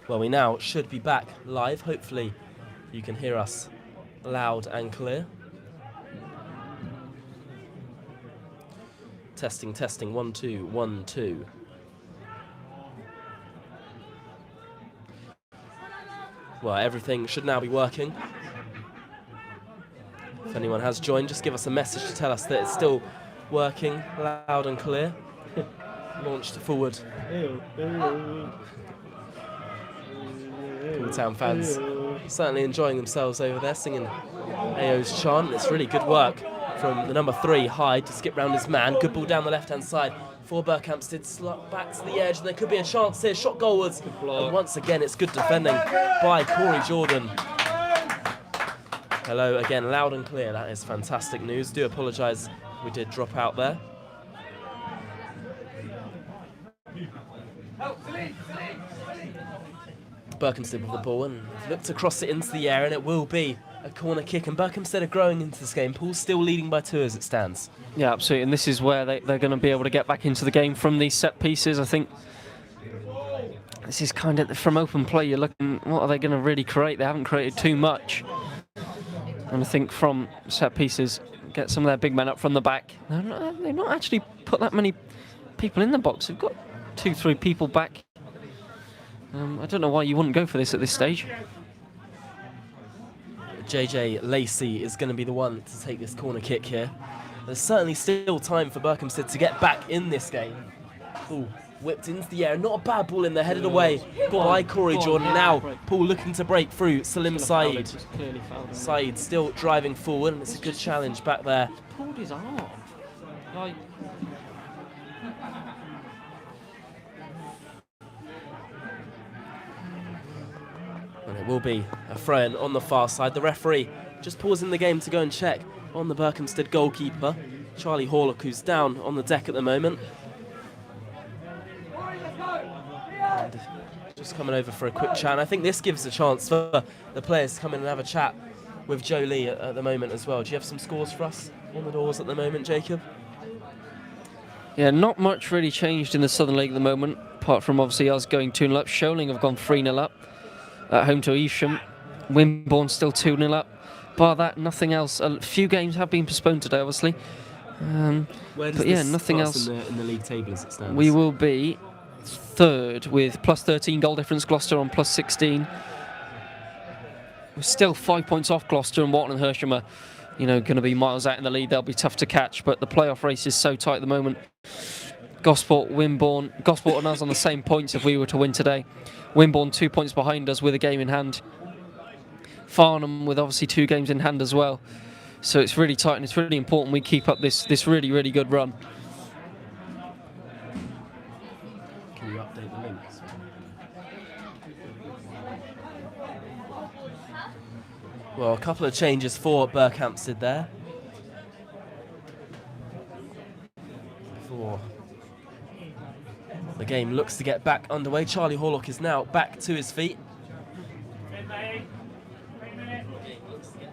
Well, we now should be back live. Hopefully you can hear us loud and clear. Testing, testing, 1, 2, 1, 2. Well, everything should now be working. If anyone has joined, just give us a message to tell us that it's still working loud and clear. Launched forward. Pooltown fans certainly enjoying themselves over there, singing AO's chant. It's really good work from the number 3, Hyde, to skip round his man. Good ball down the left-hand side for Berkhamsted. Slot back to the edge, and there could be a chance here. Shot goalwards. And once again, it's good defending by Corey Jordan. Hello again, loud and clear. That is fantastic news. Do apologise, we did drop out there. Berkhamsted with the ball and looked to cross it into the air, and it will be a corner kick. And Berkhamsted are growing into this game. Pool's still leading by 2 as it stands. Yeah, absolutely. And this is where they're going to be able to get back into the game from these set pieces. I think this is kind of from open play. You're looking, what are they going to really create? They haven't created too much. And I think from set pieces, get some of their big men up from the back. They've not actually put that many people in the box. They've got 2, 3 people back. I don't know why you wouldn't go for this at this stage. JJ Lacey is going to be the one to take this corner kick here. There's certainly still time for Berkhamsted to get back in this game. Ooh, whipped into the air. Not a bad ball in there, headed away by Corey Jordan. Now, Pool looking to break through. Salim Saeed. Saeed still driving forward, and it's a good challenge back there. Pulled his arm. Like... And it will be a throw-in on the far side. The referee just pausing the game to go and check on the Berkhamsted goalkeeper, Charlie Horlock, who's down on the deck at the moment. And just coming over for a quick chat. And I think this gives a chance for the players to come in and have a chat with Joe Lee at the moment as well. Do you have some scores for us on the doors at the moment, Jacob? Yeah, not much really changed in the Southern League at the moment, apart from obviously us going 2-0 up. Sholing have gone 3-0 up. At home to Evesham. Wimborne still 2-0 up. Bar that, nothing else. A few games have been postponed today, obviously. Where does but yeah, nothing else. In the league table as it stands? We will be 3rd with plus 13 goal difference. Gloucester on plus 16. We're still 5 points off Gloucester, and Wharton and Hersham are, going to be miles out in the lead. They'll be tough to catch, but the playoff race is so tight at the moment. Gosport, Wimborne, Gosport and us on the same points if we were to win today. Wimborne 2 points behind us with a game in hand. Farnham with obviously 2 games in hand as well. So it's really tight, and it's really important we keep up this really, really good run. Can you update the links? Well, a couple of changes for Berkhamsted there. Before the game looks to get back underway. Charlie Horlock is now back to his feet.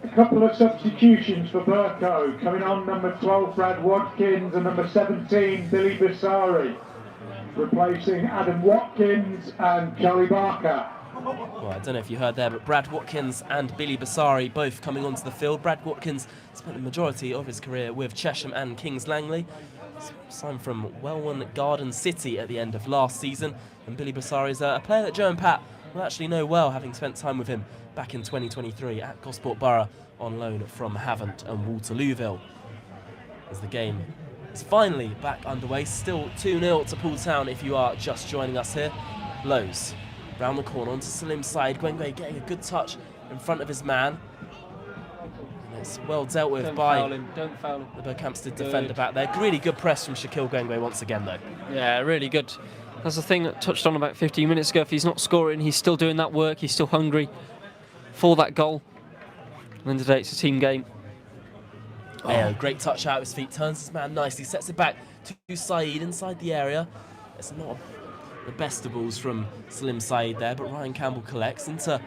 A couple of substitutions for Burko. Coming on, number 12, Brad Watkins, and number 17, Billy Basari. Replacing Adam Watkins and Charlie Barker. Well, I don't know if you heard there, but Brad Watkins and Billy Basari both coming onto the field. Brad Watkins spent the majority of his career with Chesham and Kings Langley. Signed from Welwyn Garden City at the end of last season. And Billy Basari is a player that Joe and Pat will actually know well, having spent time with him back in 2023 at Gosport Borough on loan from Havant and Waterlooville. As the game is finally back underway, still 2-0 to Pooltown if you are just joining us here. Lowe's round the corner onto Salim Saeed. Gwengwe getting a good touch in front of his man. And it's well dealt with by the Berkhamsted defender back there. Really good press from Shaquille Gwengwe once again though. Yeah, really good. That's the thing that touched on about 15 minutes ago. If he's not scoring, he's still doing that work. He's still hungry for that goal. And then today it's a team game. Oh, great touch out of his feet. Turns his man nicely. Sets it back to Saeed inside the area. It's not the best of balls from Salim Saeed there, but Ryan Campbell collects into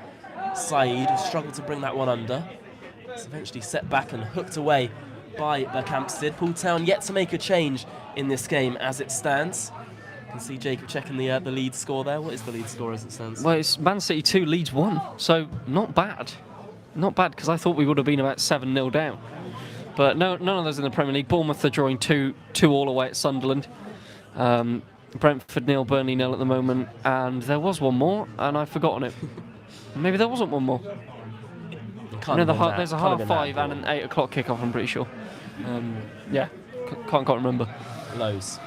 Saeed, who struggled to bring that one under. It's eventually set back and hooked away by Berkhamsted. Pooltown yet to make a change in this game as it stands. Can see Jacob checking the lead score there. What is the lead score as it stands? Well, it's Man City 2, Leeds 1, so not bad. Not bad, because I thought we would have been about 7-0 down. But no, none of those in the Premier League. Bournemouth are drawing 2-2 away at Sunderland. Brentford 0, Burnley 0 at the moment. And there was one more, and I've forgotten it. Maybe there wasn't one more. No, there's a half 5 and an 8 o'clock kickoff, I'm pretty sure. Yeah, can't remember. Lows.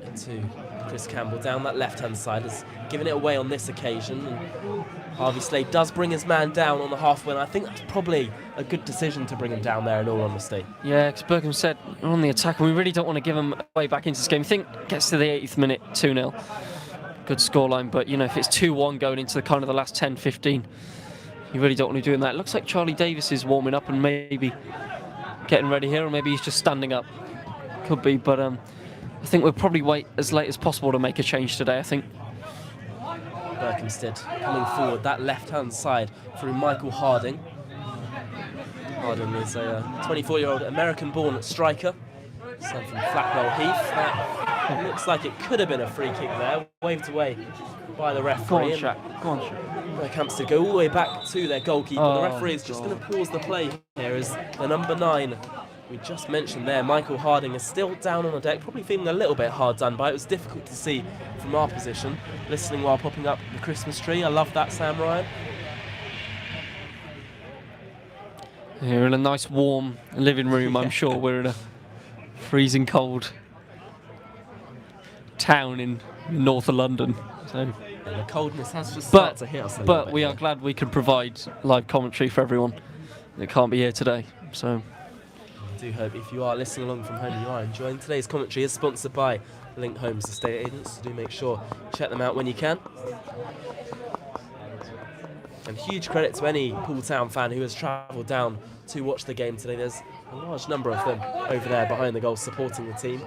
Into Chris Campbell down that left-hand side, has given it away on this occasion. And Harvey Slade does bring his man down on the halfway, and I think that's probably a good decision to bring him down there, in all honesty. Yeah, because Berkham said on the attack, and we really don't want to give him way back into this game. I think gets to the 80th minute, 2-0. Good scoreline, but you know, if it's 2-1 going into the kind of the last 10-15, you really don't want to be doing that. It looks like Charlie Davis is warming up and maybe getting ready here, or maybe he's just standing up. Could be, but I think we'll probably wait as late as possible to make a change today, I think. Berkhamsted coming forward, that left-hand side through Michael Harding. Harding is a 24-year-old American-born striker, son from Flackwell Heath. That looks like it could have been a free kick there, waved away by the referee. Go on, Shaq. Berkhamsted go all the way back to their goalkeeper. The referee is just going to pause the play here as the number 9 we just mentioned there, Michael Harding, is still down on the deck, probably feeling a little bit hard done by. It was difficult to see from our position, listening while popping up the Christmas tree. I love that, Sam Ryan. We're in a nice warm living room, I'm sure. We're in a freezing cold town in north of London. So and the coldness has just started to hit us a little bit. We are glad we can provide live commentary for everyone that can't be here today. So I do hope if you are listening along from home, you are enjoying. Today's commentary is sponsored by Link Homes Estate Agents, so do make sure check them out when you can. And huge credit to any Poole Town fan who has travelled down to watch the game today. There's a large number of them over there behind the goal supporting the team.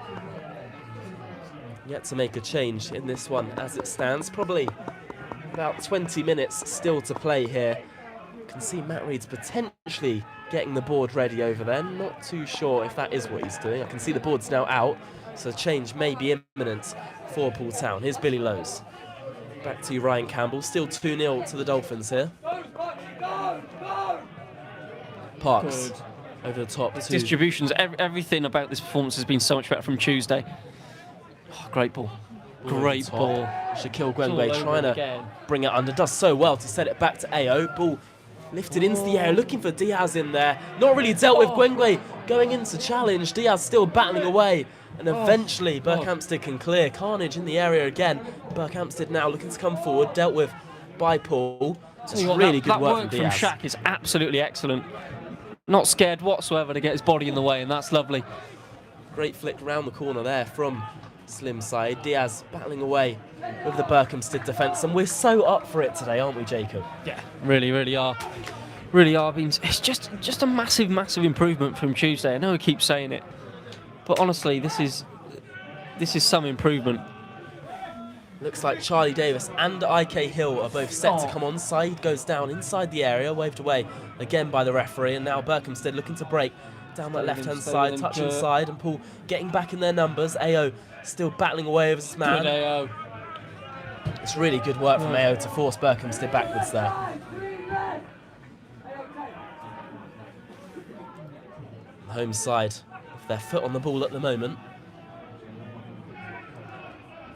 Yet to make a change in this one as it stands. Probably about 20 minutes still to play here. You can see Matt Reed's potentially getting the board ready over there. Not too sure if that is what he's doing. I can see the board's now out, so change may be imminent for Poole Town. Here's Billy Lowe's. Back to Ryan Campbell. Still 2-0 to the Dolphins here. Parks over the top. Distributions, everything about this performance has been so much better from Tuesday. Oh, great ball. Great ball. Shaquille Gwengwe trying to bring it under. Does so well to set it back to AO. Ball lifted into the air, looking for Diaz in there. Not really dealt with. Gwengwe going into challenge. Diaz still battling away. And eventually Berkhamsted can clear. Carnage in the area again. Berkhamsted now looking to come forward. Dealt with by Paul. Just really good work from Diaz. From Shaq is absolutely excellent. Not scared whatsoever to get his body in the way, and that's lovely. Great flick round the corner there from Slim side. Diaz battling away with the Berkhamsted defence, and we're so up for it today, aren't we, Jacob? Yeah, really are. Really are. It's just a massive, massive improvement from Tuesday. I know I keep saying it, but honestly, this is some improvement. Looks like Charlie Davis and IK Hill are both set to come on. Saeed goes down inside the area, waved away again by the referee, and now Berkhamsted looking to break down that left-hand side, touch inside, and Paul getting back in their numbers. AO still battling away over his man. Good AO. It's really good work from AO to force Berkhamsted backwards there. The home side with their foot on the ball at the moment.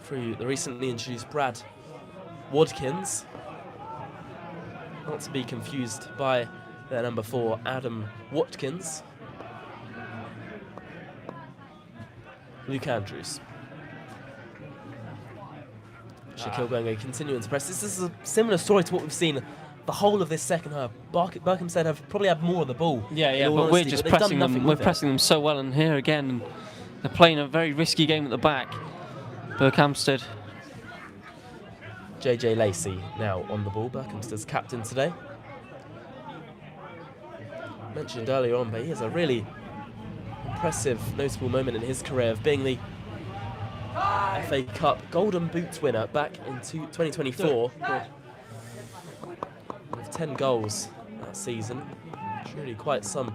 Through the recently introduced Brad Watkins. Not to be confused by their number 4, Adam Watkins. Luke Andrews. Shaquille Gwengwe continuing to press. This is a similar story to what we've seen the whole of this second half. Berkhamsted have probably had more of the ball. Yeah, but we're just pressing them. We're pressing them so well, and here again, they're playing a very risky game at the back. Berkhamsted. JJ Lacey now on the ball. Berkhamsted's captain today. Mentioned earlier on, but he has a really impressive, notable moment in his career of being the FA Cup Golden Boot winner back in 2024. With 10 goals that season. It's really quite some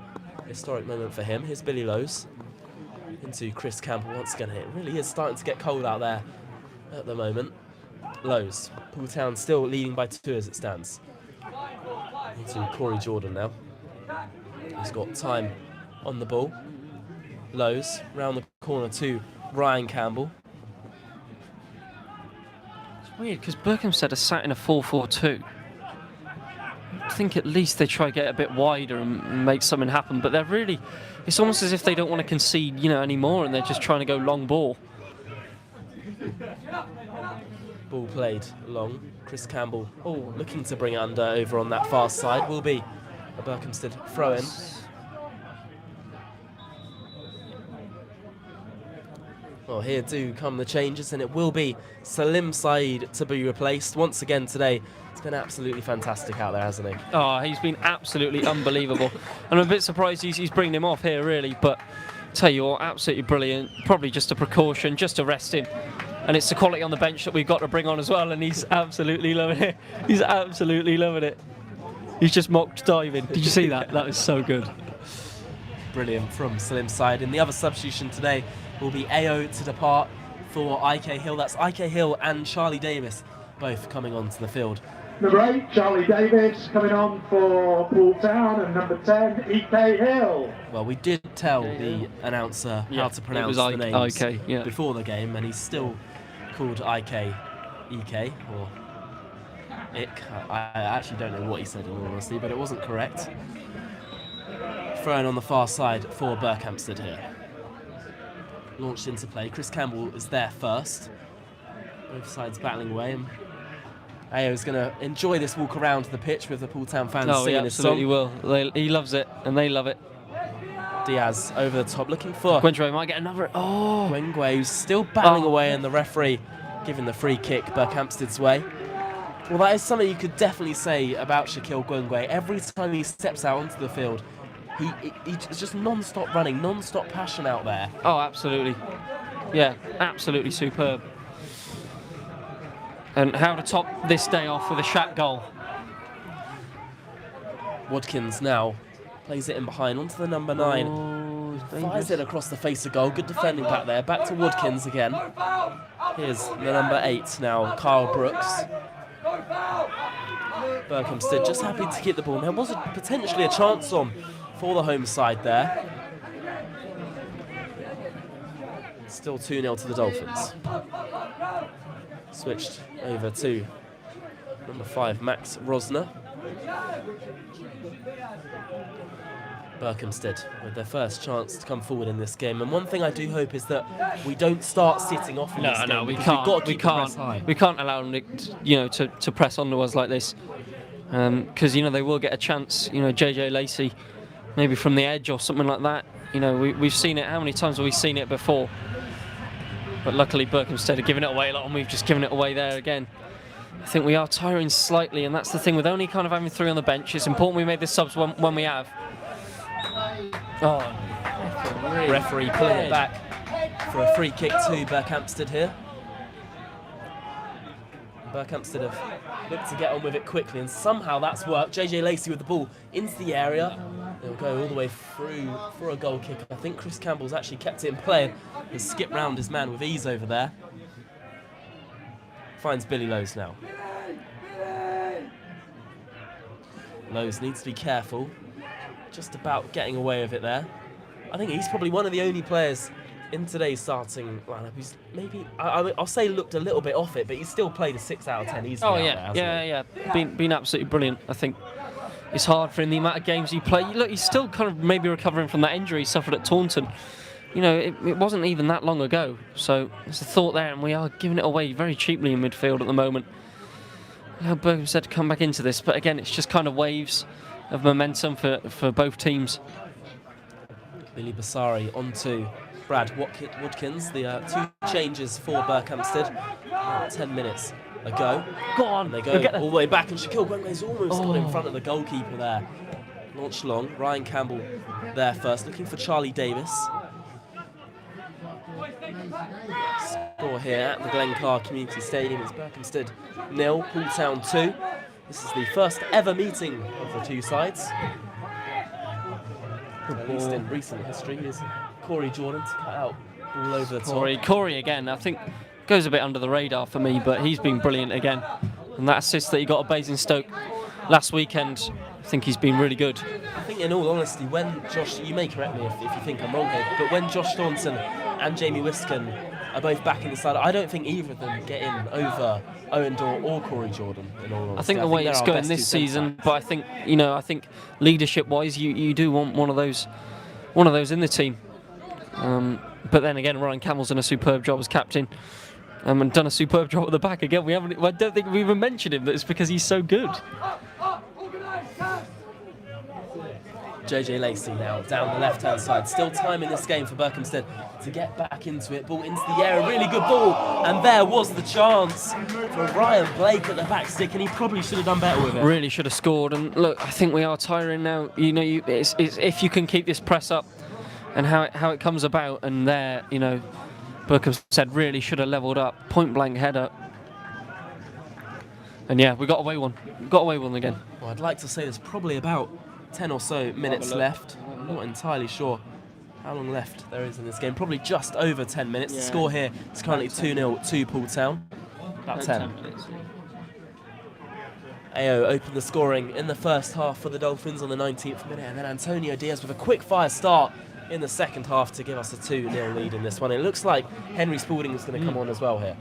historic moment for him. Here's Billy Lowe's into Chris Campbell once again. It really is starting to get cold out there at the moment. Lowe's. Pooltown still leading by 2 as it stands. To Corey Jordan now. He's got time on the ball. Lowe's round the corner to Ryan Campbell. It's weird because Berkhamsted are sat in a 4-4-2. I think at least they try to get a bit wider and make something happen, but they're really, it's almost as if they don't want to concede, anymore, and they're just trying to go long ball. Ball played long. Chris Campbell, looking to bring under over on that far side. Will be a Berkhamsted throw-in. Well, here do come the changes, and it will be Salim Saeed to be replaced once again today. It's been absolutely fantastic out there, hasn't he? Oh, he's been absolutely unbelievable. I'm a bit surprised he's bringing him off here, really, but tell you what, absolutely brilliant. Probably just a precaution, just to rest him. And it's the quality on the bench that we've got to bring on as well, and he's absolutely loving it. He's absolutely loving it. He's just mocked diving. Did you see that? That was so good. Brilliant from Salim Saeed. And the other substitution today will be AO to depart for IK Hill. That's IK Hill and Charlie Davis both coming onto the field. Number 8, Charlie Davis, coming on for Pooltown, and number 10, EK Hill. Well, we did tell the announcer how to pronounce the names before the game, and he's still called EK, or IK. I actually don't know what he said in all honesty, but it wasn't correct. Thrown on the far side for Berkhamsted here. Launched into play. Chris Campbell is there first. Both sides battling away, and AO is going to enjoy this walk around the pitch with the Pooltown fans singing his song. He absolutely will. He loves it, and they love it. Diaz over the top, looking for Gwengwe might get another. Gwengwe, who's still battling away, and the referee giving the free kick Berkhamsted's way. Well, that is something you could definitely say about Shaquille Gwengwe. Every time he steps out onto the field, he's just non-stop running, non-stop passion out there. Oh, absolutely. Yeah, absolutely superb. And how to top this day off with a Shaq goal. Watkins now plays it in behind onto the number 9. Fires it across the face of goal. Good defending back there. Back to Watkins again. Here's the number 8 now, Kyle Brooks. Berkhamsted just happy to keep the ball. There was potentially a chance on for the home side there. Still 2-0 to the Dolphins. Switched over to number 5, Max Rosner. Berkhamsted with their first chance to come forward in this game, and one thing I do hope is that we don't start sitting off in this game. No, we can't. We can't allow them to press onto us like this, because they will get a chance. JJ Lacey, maybe from the edge or something like that. We've seen it. How many times have we seen it before? But luckily Berkhamsted are giving it away a lot, and we've just given it away there again. I think we are tiring slightly, and that's the thing with only kind of having 3 on the bench. It's important we made the subs when we have. Referee pulling it back for a free kick to Berkhamsted here. Berkhamsted have looked to get on with it quickly, and somehow that's worked. JJ Lacey with the ball into the area. They'll go all the way through for a goal kick. I think Chris Campbell's actually kept it in play and skipped round his man with ease over there. Finds Billy Lowe's now. Lowe's needs to be careful. Just about getting away with it there. I think he's probably one of the only players in today's starting lineup who's maybe, I'll say looked a little bit off it, but he's still played a 6 out of 10 easily. Oh yeah. Been absolutely brilliant. I think it's hard for him, the amount of games he played. Look, he's still kind of maybe recovering from that injury he suffered at Taunton. It wasn't even that long ago. So there's a thought there, and we are giving it away very cheaply in midfield at the moment. Berkhamsted to come back into this, but again, it's just kind of waves of momentum for both teams. Billy Basari onto Brad Watkins. The 2 changes for Berkhamsted. 10 minutes ago. Go on. And they go all the way back, and Shaquille Gwengwe's almost got in front of the goalkeeper there. Launched long. Ryan Campbell there first, looking for Charlie Davis. Score here at the Glencar Community Stadium. It's Berkhamsted 0, Pooltown 2. This is the first ever meeting of the 2 sides. At least in recent history. Here's Corey Jordan to cut out all over the top. Corey again. I think goes a bit under the radar for me, but he's been brilliant again. And that assist that he got at Basingstoke last weekend, I think he's been really good. I think, in all honesty, when Josh, you may correct me if you think I'm wrong here, but when Josh Thornton and Jamie Wiskin are both back in the side, I don't think either of them get in over Owen Dorr or Corey Jordan. In all honesty, I think the way it's going this season, but I think I think leadership-wise, you do want one of those in the team. But then again, Ryan Campbell's done a superb job as captain, and done a superb job at the back again. I don't think we even mentioned him, but it's because he's so good. JJ Lacey now down the left-hand side. Still time in this game for Berkhamsted to get back into it. Ball into the air, a really good ball. And there was the chance for Ryan Blake at the back stick, and he probably should have done better with it. Really should have scored. And look, I think we are tiring now. It's if you can keep this press up and how it comes about, and there, Berkhamsted really should have levelled up. Point-blank header. And yeah, we got away one. Got away one again. Well, I'd like to say there's probably about 10 or so minutes left. I'm not entirely sure how long left there is in this game. Probably just over 10 minutes. The score here is currently 2-0 to Poole Town. About 10. AO opened the scoring in the first half for the Dolphins on the 19th minute, and then Antonio Diaz with a quick fire start in the second half to give us a 2-0 lead in this one. It looks like Henry Spalding is going to come on as well here.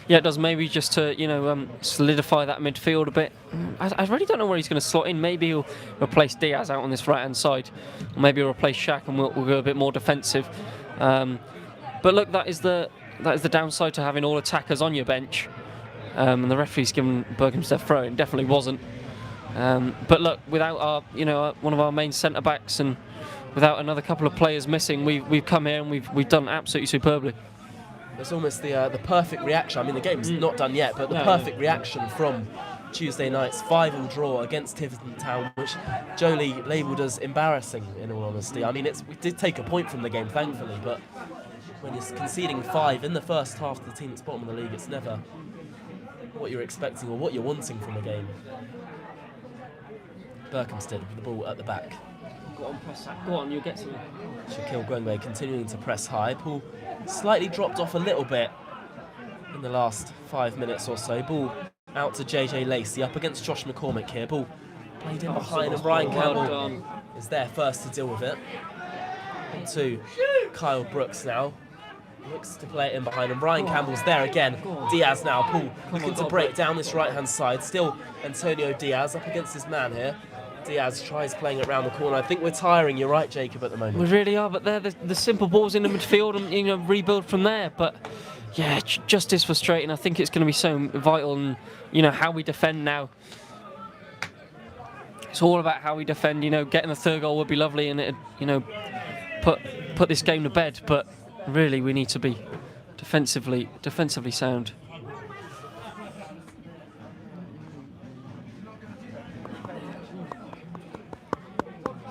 Yeah, it does, maybe just to, solidify that midfield a bit. I really don't know where he's going to slot in. Maybe he'll replace Diaz out on this right-hand side. Or maybe he'll replace Shaq and we'll go a bit more defensive. But look, that is the downside to having all attackers on your bench. And the referee's given Berkhamsted throw. It definitely wasn't. But look, without our, one of our main centre-backs and without another couple of players missing, we've come here and we've done absolutely superbly. It's almost the perfect reaction. I mean, the game's not done yet, but the perfect reaction from Tuesday night's 5-5 draw against Tiverton Town, which Jolie labelled as embarrassing, in all honesty. I mean, we did take a point from the game, thankfully, but when you're conceding 5 in the first half to the team that's bottom of the league, it's never what you're expecting or what you're wanting from a game. Berkhamsted with the ball at the back. Go on, press that. Go on, you'll get some. Shaquille Gwengwe continuing to press high. Paul slightly dropped off a little bit in the last 5 minutes or so. Ball out to JJ Lacey up against Josh McCormick here. Ball played in behind, and Ryan Campbell is there first to deal with it. And to Kyle Brooks now. Looks to play it in behind, and Ryan Campbell's there again. Diaz now. Paul looking to break down this right-hand side. Still Antonio Diaz up against his man here. Diaz tries playing it round the corner. I think we're tiring, you're right, Jacob, at the moment. We really are, but they're the simple balls in the midfield and rebuild from there. But yeah, just is frustrating. I think it's going to be so vital, and how we defend now. It's all about how we defend. Getting a third goal would be lovely, and it put this game to bed. But really, we need to be defensively sound.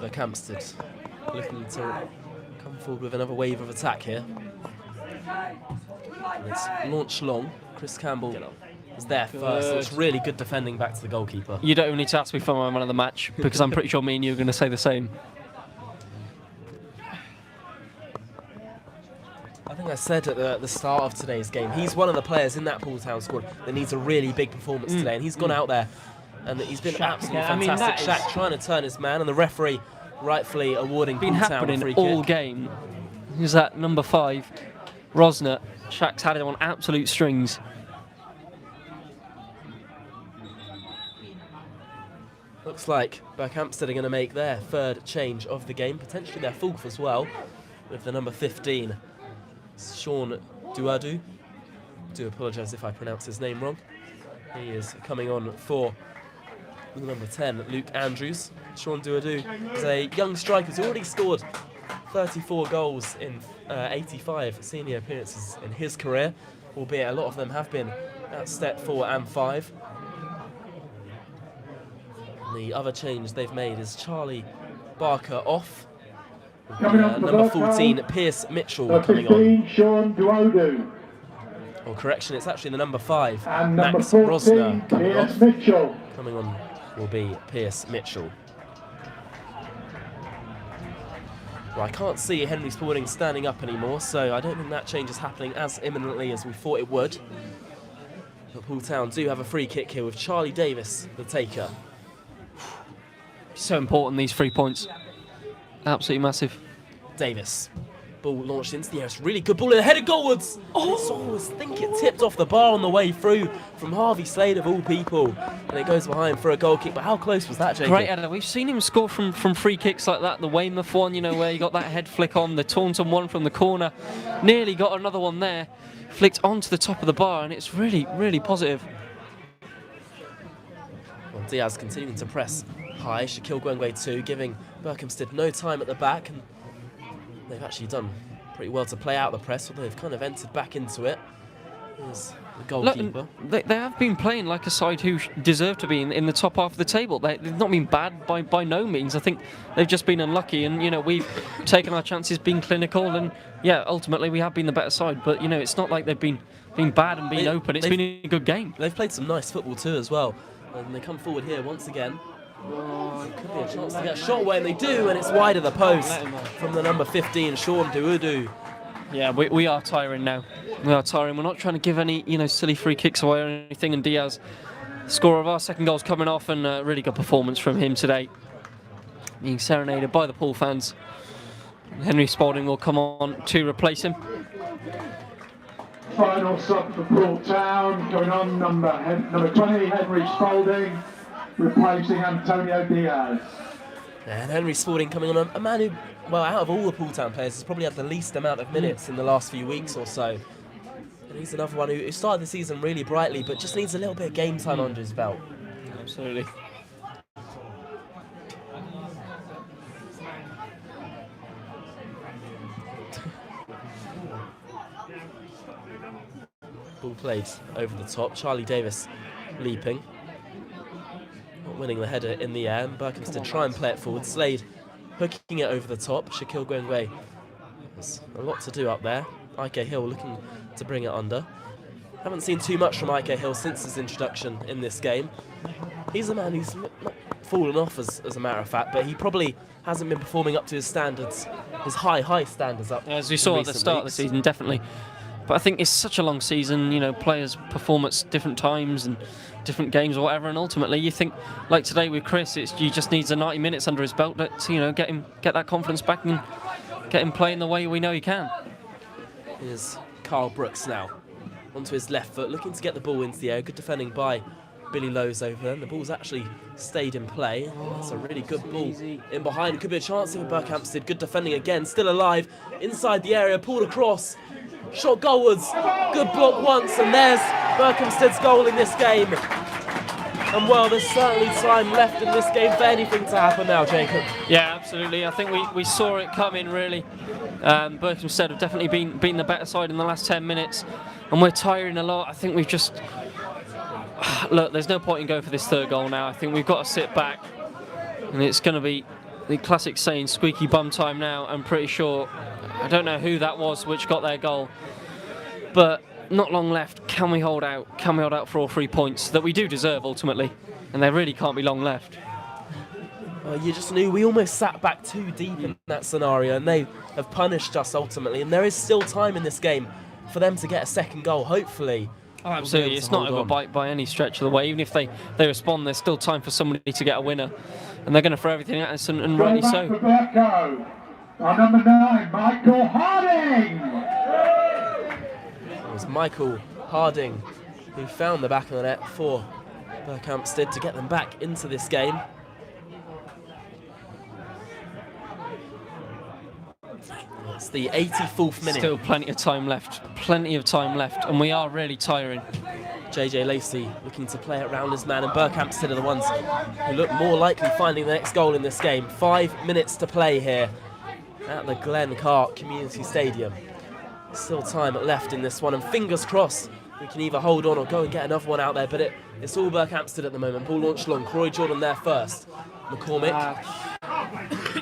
Berkhamsted looking to come forward with another wave of attack here. And it's launched long. Chris Campbell is there first. It's really good defending back to the goalkeeper. You don't even need to ask me for my man of the match, because I'm pretty sure me and you are going to say the same. I think I said at the start of today's game, he's one of the players in that Poole Town squad that needs a really big performance today, and he's gone out there and he's been absolutely fantastic. Shaq trying to turn his man, and the referee rightfully awarding Poole Town a free kick. Been happening all game. Who's that? Number 5, Rosner. Shaq's had it on absolute strings. Looks like Berkhamsted are going to make their third change of the game, potentially their fourth as well, with the number 15, Sean Duadu. I do apologise if I pronounce his name wrong. He is coming on for the number 10, Luke Andrews. Sean Duadu is a young striker who's already scored 34 goals in 85 senior appearances in his career, albeit a lot of them have been at step 4 and 5. The other change they've made is Charlie Barker off. Number 14, Pierce Mitchell coming on. Sean Duodu. Or correction, it's actually the number 5, And Max number 14, Rosner coming Pierce off. Mitchell. Coming on will be Pierce Mitchell. Well, I can't see Henry Spalding standing up anymore, so I don't think that change is happening as imminently as we thought it would. But Poole Town do have a free kick here with Charlie Davis, the taker. So important, these 3 points. Absolutely massive. Davis. Ball launched into the air. It's a really good ball and a headed goalwards. Oh, I think it tipped off the bar on the way through from Harvey Slade of all people. And it goes behind for a goal kick. But how close was that, Jacob? Great header. We've seen him score from free kicks like that. The Weymouth one, you know, where he got that head flick on. The Taunton one from the corner. Nearly got another one there. Flicked onto the top of the bar, and it's really, really positive. Well, Diaz continuing to press high. Shaquille Gwengwe too, giving Berkhamsted no time at the back. And they've actually done pretty well to play out the press, although they've kind of entered back into it. Here's the goalkeeper. Look, they have been playing like a side who deserve to be in the top half of the table. They've not been bad by no means. I think they've just been unlucky, and you know, we've taken our chances, been clinical, and yeah, ultimately we have been the better side. But you know, it's not like they've been bad and been open. It's been a good game. They've played some nice football too as well, and they come forward here once again. Oh, could be a chance to get a shot away, and they do, and it's wide of the post from the number 15, Sean Duudu. Yeah, we are tiring now. We are tiring. We're not trying to give any, you know, silly free kicks away or anything. And Diaz, scorer of our second goal's coming off, and a really good performance from him today. Being serenaded by the Poole fans. Henry Spalding will come on to replace him. Final sub for Poole Town, going on number 20, Henry Spalding, replacing Antonio Diaz. And Henry Spalding coming on, a man who, well, out of all the Poole Town players, has probably had the least amount of minutes in the last few weeks or so. And he's another one who started the season really brightly, but just needs a little bit of game time under his belt. Absolutely. Ball played over the top. Charlie Davis leaping. Not winning the header in the air. And Berkhamsted try and play it forward. Slade hooking it over the top. Shaquille Gwengwe has a lot to do up there. Ike Hill looking to bring it under. Haven't seen too much from Ike Hill since his introduction in this game. He's a man who's not fallen off as a matter of fact, but he probably hasn't been performing up to his standards, his high standards up. As we saw at the start of the season, definitely. But I think it's such a long season, you know, players perform at different times and different games or whatever, and ultimately you think, like today with Chris, you just needs a 90 minutes under his belt to, you know, get that confidence back and get him playing the way we know he can. Here's Carl Brooks now, onto his left foot, looking to get the ball into the air. Good defending by Billy Lowe's over there. The ball's actually stayed in play. That's a really good ball in behind. It could be a chance here for Berkhamsted. Good defending again, still alive, inside the area, pulled across. Shot goalwards, good block once, and there's Berkhamsted's goal in this game. And well, there's certainly time left in this game for anything to happen now, Jacob. Yeah, absolutely. I think we saw it coming, really. Berkhamsted have definitely been the better side in the last 10 minutes, and we're tiring a lot. I think we've just... Look, there's no point in going for this third goal now. I think we've got to sit back, and it's going to be the classic saying, squeaky bum time now. I'm pretty sure... I don't know who that was which got their goal, but not long left. Can we hold out? Can we hold out for all 3 points that we do deserve ultimately? And there really can't be long left. You just knew we almost sat back too deep in that scenario, and they have punished us ultimately. And there is still time in this game for them to get a second goal, hopefully. Oh, absolutely. It's not over by any stretch of the way. Even if they respond, there's still time for somebody to get a winner. And they're going to throw everything at us, and rightly so. On number 9, Michael Harding. It was Michael Harding who found the back of the net for Berkhamsted to get them back into this game. It's the 84th minute. Still plenty of time left. Plenty of time left, and we are really tiring. JJ Lacey looking to play it round his man, and Berkhamsted are the ones who look more likely finding the next goal in this game. 5 minutes to play here at the Glen Clark Community Stadium. Still time left in this one, and fingers crossed we can either hold on or go and get another one out there, but it's all Berkhamsted at the moment. Ball launched long, Croy Jordan there first. McCormick.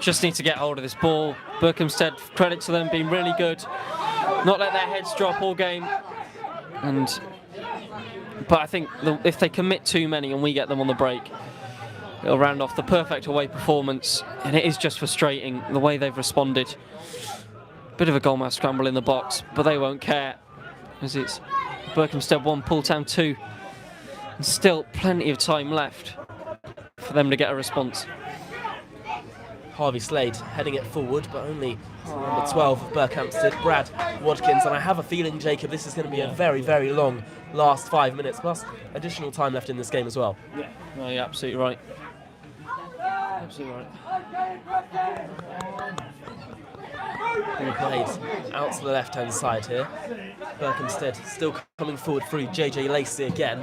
Just need to get hold of this ball. Berkhamsted, credit to them, being really good. Not let their heads drop all game. But I think if they commit too many and we get them on the break, It'll round off the perfect away performance, and it is just frustrating the way they've responded. Bit of a goalmouth scramble in the box, but they won't care, as it's Berkhamsted 1, Pooltown 2, and still plenty of time left for them to get a response. Harvey Slade heading it forward, but only number 12 of Berkhamsted, Brad Watkins. And I have a feeling, Jacob, this is going to be a very, very long last 5 minutes, plus additional time left in this game as well. Yeah, no, you're absolutely right. Absolutely right. Ball played out to the left-hand side here. Berkhamsted still coming forward through JJ Lacey again.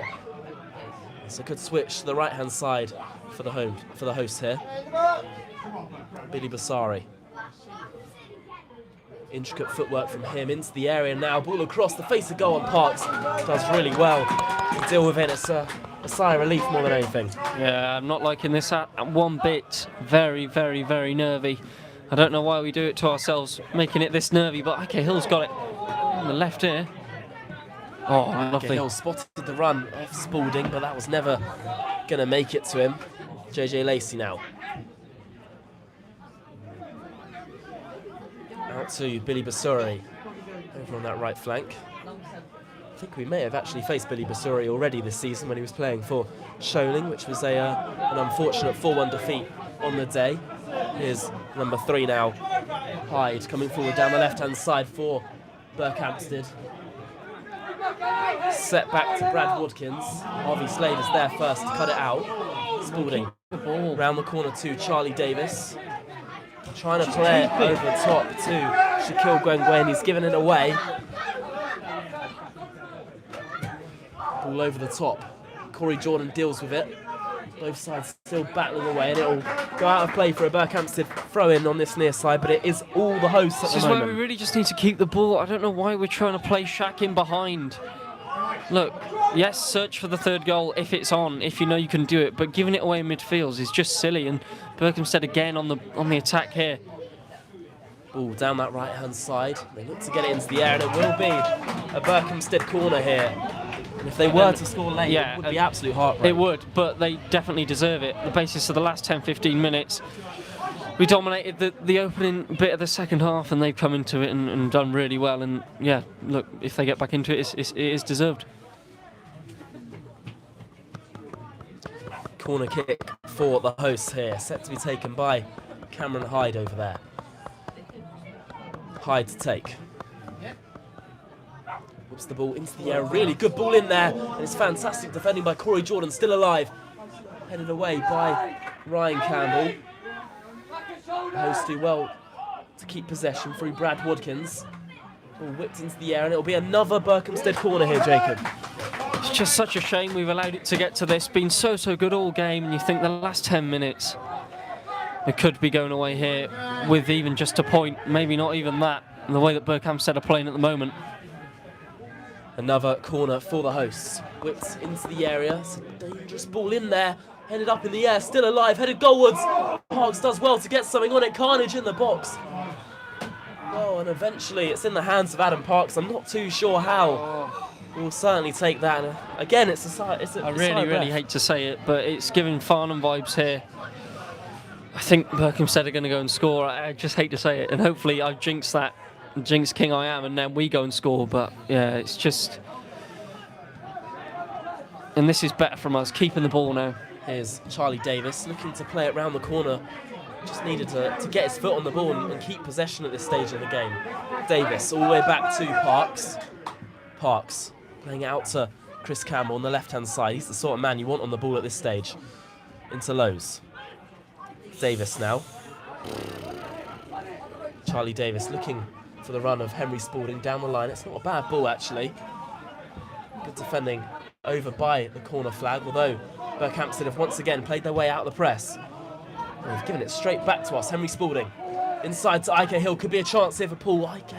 So good switch to the right-hand side for the host here. Billy Basari. Intricate footwork from him into the area now. Ball across the face of goal, and Parks does really well to deal with it. It's a sigh of relief more than anything. Yeah, I'm not liking this at one bit. Very, very, very nervy. I don't know why we do it to ourselves, making it this nervy, but OK Hill's got it on the left here. Oh, lovely. OK Hill spotted the run off Spalding, but that was never going to make it to him. JJ Lacey now. Out to Billy Basuri over on that right flank. I think we may have actually faced Billy Basuri already this season when he was playing for Sholing, which was an unfortunate 4-1 defeat on the day. Here's number 3 now, Hyde, coming forward down the left-hand side for Berkhamsted. Set back to Brad Watkins. Harvey Slade is there first to cut it out. Spalding round the corner to Charlie Davis. Trying to play it over the top to Shaquille Gwengwen. He's given it away. Ball over the top. Corey Jordan deals with it. Both sides still battling away, and it'll go out of play for a Berkhamsted throw-in on this near side, but it is all the hosts at the moment. This is where we really just need to keep the ball. I don't know why we're trying to play Shaq in behind. Look, yes, search for the third goal if it's on, if you know you can do it, but giving it away in midfield is just silly, and Berkhamsted again on the attack here. Ball down that right-hand side. They look to get it into the air, and it will be a Berkhamsted corner here. And if they were to score late, it would be absolute heartbreak. It would, but they definitely deserve it. The basis of the last 10-15 minutes, we dominated the opening bit of the second half, and they've come into it and done really well. And yeah, look, if they get back into it, it is deserved. Corner kick for the hosts here, set to be taken by Cameron Hyde over there. Hyde to take. Whips the ball into the air, really good ball in there, and it's fantastic defending by Corey Jordan, still alive. Headed away by Ryan Campbell. The hosts do well to keep possession through Brad Watkins. Ball whipped into the air, and it'll be another Berkhamsted corner here, Jacob. It's just such a shame we've allowed it to get to this. Been so good all game, and you think the last 10 minutes it could be going away here with even just a point, maybe not even that, the way that Berkhamsted are playing at the moment. Another corner for the hosts. Whipped into the area. It's a dangerous ball in there. Headed up in the air, still alive, headed goalwards. Parks does well to get something on it. Carnage in the box. Oh, and eventually it's in the hands of Adam Parks. I'm not too sure how. We'll certainly take that. And again, it's a I really hate to say it, but it's giving Farnham vibes here. I think Berkhamsted are going to go and score. I just hate to say it, and hopefully I jinx that. Jinx King I am, and then we go and score. But yeah, it's just, and this is better from us keeping the ball now. Here's Charlie Davis looking to play it round the corner. Just needed to get his foot on the ball and keep possession at this stage of the game. Davis all the way back to Parks. Parks playing it out to Chris Campbell on the left-hand side. He's the sort of man you want on the ball at this stage. Into Lowe's. Davis now. Charlie Davis looking for the run of Henry Spalding down the line. It's not a bad ball, actually. Good defending over by the corner flag, although Berkhamsted have once again played their way out of the press. And they've given it straight back to us. Henry Spalding inside to Ike Hill. Could be a chance here for Paul. Ike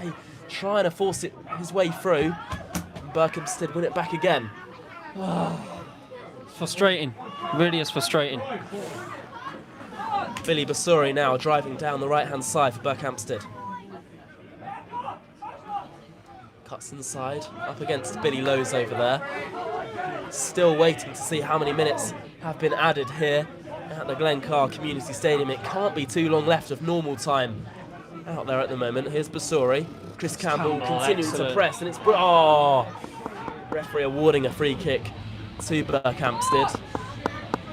trying to force it his way through. And Berkhamsted win it back again. Frustrating. Really is frustrating. Billy Basuri now driving down the right-hand side for Berkhamsted. Cuts inside, up against Billy Lowe's over there. Still waiting to see how many minutes have been added here at the Glencar Community Stadium. It can't be too long left of normal time out there at the moment. Here's Basuri. Chris Campbell continuing to press, and it's... Referee awarding a free kick to Berkhamsted.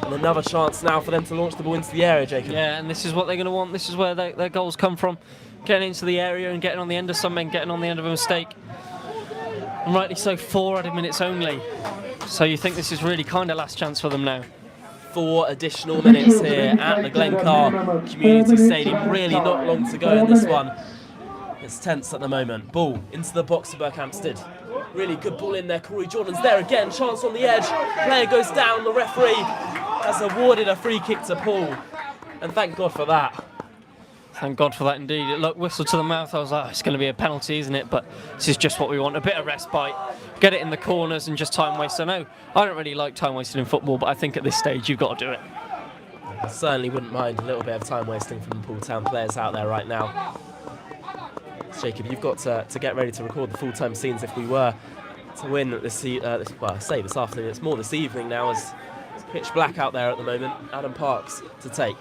And another chance now for them to launch the ball into the area, Jacob. Yeah, and this is what they're going to want. This is where their goals come from. Getting into the area and getting on the end of something, getting on the end of a mistake. And rightly so, 4 added minutes only. So you think this is really kind of last chance for them now. 4 additional minutes here at the Glencar Community Stadium. Really not long to go in this one. It's tense at the moment. Ball into the box of Berkhamsted. Really good ball in there. Corey Jordan's there again. Chance on the edge. Player goes down. The referee has awarded a free kick to Paul. And thank God for that. Thank God for that indeed. Look, whistle to the mouth. I was like, it's going to be a penalty, isn't it? But this is just what we want. A bit of respite. Get it in the corners and just time waste. I know I don't really like time wasting in football, but I think at this stage you've got to do it. I certainly wouldn't mind a little bit of time wasting from the Poole Town players out there right now. Jacob, you've got to get ready to record the full-time scenes if we were to win this afternoon. It's more this evening now, as it's pitch black out there at the moment. Adam Parks to take.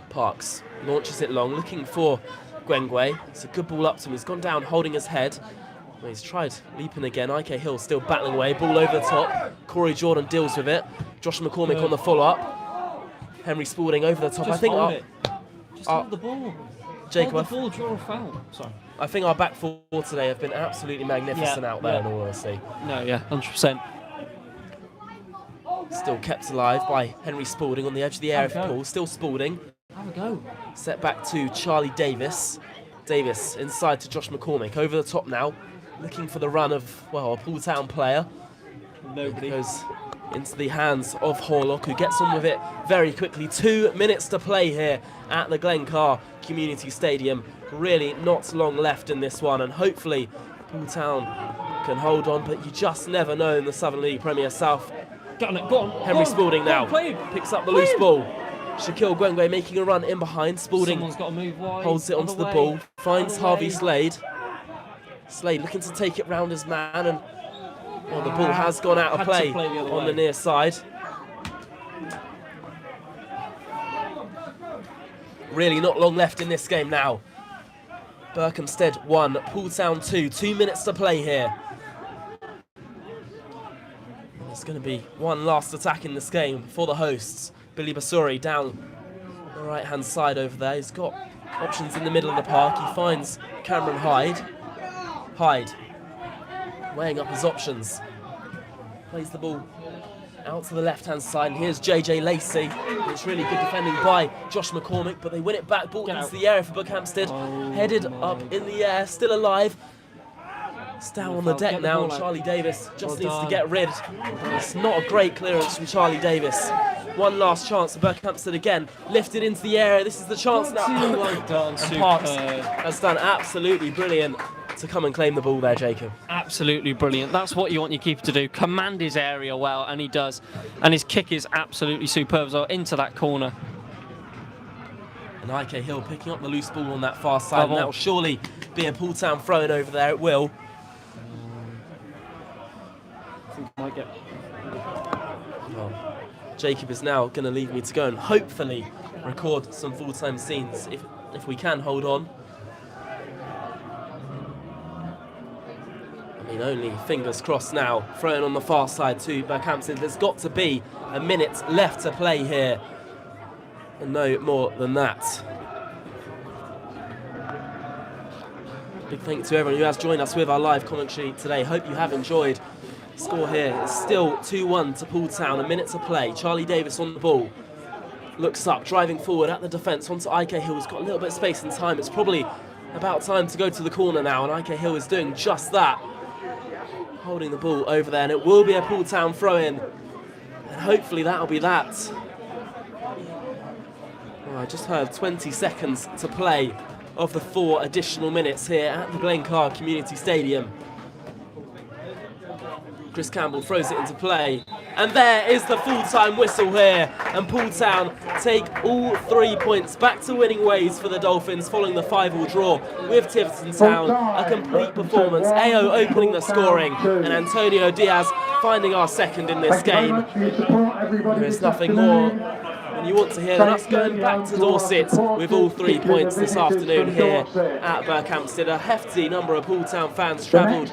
Parks launches it long, looking for Gwengwe. It's a good ball up to him. He's gone down, holding his head. Well, he's tried leaping again. IK Hill still battling away. Ball over the top. Corey Jordan deals with it. Josh McCormick on the follow-up. Henry Spalding over the top. Just hold it. Just hold the ball. Jacob, hold the ball, draw a foul. Sorry. I think our back four today have been absolutely magnificent out there, in all honesty. No, yeah, 100%. Still kept alive by Henry Spalding on the edge of the area for Paul. Still Spalding. Have a go. Set back to Charlie Davis. Davis inside to Josh McCormick. Over the top now. Looking for the run of, well, a Poole Town player. Nobody. It goes into the hands of Horlock, who gets on with it very quickly. 2 minutes to play here at the Glencar Community Stadium. Really not long left in this one, and hopefully Poole Town can hold on, but you just never know in the Southern League Premier South. Got it, go on. Henry Spalding now picks up the loose ball. Shaquille Gwengwe making a run in behind. Spalding Someone's got to move wide, holds it onto the ball, finds Harvey Slade. Slade looking to take it round his man, and well, the ball has gone out of play on the near side. Really not long left in this game now. Berkhamsted 1, Poole Town 2. 2 minutes to play here. And there's going to be one last attack in this game for the hosts. Billy Basuri down the right-hand side over there. He's got options in the middle of the park. He finds Cameron Hyde. Hyde weighing up his options. Plays the ball out to the left-hand side. And here's JJ Lacey. It's really good defending by Josh McCormick, but they win it back. Ball into the area for Berkhamsted. Headed up in the air, still alive. It's down on the deck now, and Charlie Davis just needs to get rid. It's not a great clearance from Charlie Davis. One last chance for Berkhamsted again. Lifted into the area. This is the chance now. And Parks has done absolutely brilliant to come and claim the ball there, Jacob. Absolutely brilliant. That's what you want your keeper to do. Command his area well, and he does. And his kick is absolutely superb as well, into that corner. And IK Hill picking up the loose ball on that far side. And that will surely be a Poole Town throw-in over there. It will. I think I might get... Well, Jacob is now going to leave me to go and hopefully record some full-time scenes if we can hold on. I mean, only fingers crossed now. Thrown on the far side to Berkhamsted. There's got to be a minute left to play here, and no more than that. Big thank you to everyone who has joined us with our live commentary today. Hope you have enjoyed. Score here is still 2-1 to Poole Town. A minute to play. Charlie Davis on the ball. Looks up, driving forward at the defence onto IK Hill. He's got a little bit of space and time. It's probably about time to go to the corner now, and IK Hill is doing just that. Holding the ball over there, and it will be a Poole Town throw-in. And hopefully that'll be that. Oh, I just heard 20 seconds to play of the 4 additional minutes here at the Glencar Community Stadium. Chris Campbell throws it into play. And there is the full-time whistle here, and Pooltown take all 3 points back to winning ways for the Dolphins following the 5-all draw with Tiverton Town. A complete performance, AO opening the scoring and Antonio Diaz finding our second in this game. There is nothing more when you want to hear than us going back to Dorset with all 3 points this afternoon here at Berkhamsted. A hefty number of Pooltown fans travelled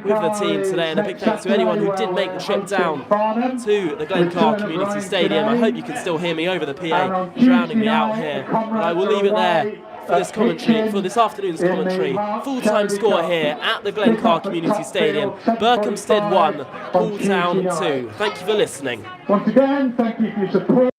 with the team today, and a big thanks to anyone who did make the trip down to the Glencar Community Stadium. I hope you can still hear me over the PA drowning me out here, but I will leave it there for this commentary, for this afternoon's commentary. Full-time score here at the Glencar Community Stadium. Berkhamsted 1, Pooltown 2. Thank you for listening. Once again, thank you for your support.